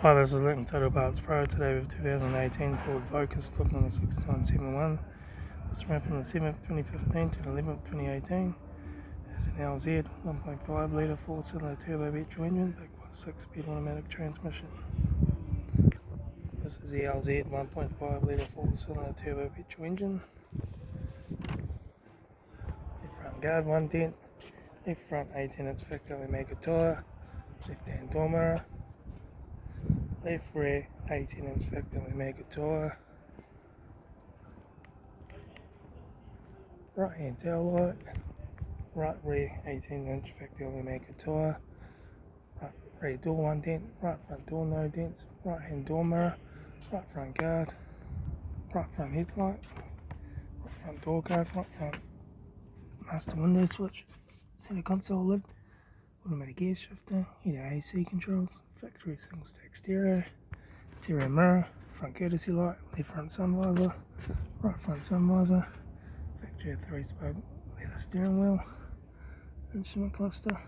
Hi, this is Litre Total Parts Pro. Today with 2018 Ford Focus, looking on the 6971. This ran from the 7th 2015 to the 11th 2018. It's an LZ 1.5 litre 4-cylinder turbo petrol engine backed by a 6-speed automatic transmission. This is the LZ 1.5 litre 4-cylinder turbo petrol engine. Left front guard 1 dent, left front 18-inch factory maker tyre, left hand door mirror, left rear 18-inch factory maker tyre, right hand tail light, right rear 18-inch factory maker tyre, right rear door 1 dent, right front door no dents, right hand door mirror, right front guard, right front headlight, right front door guard, right front master window switch, center console lid, automatic gear shifter, heater AC controls, factory single stack stereo, stereo mirror, front courtesy light, left front sun visor, right front sun visor, factory 3-spoke leather steering wheel, instrument cluster.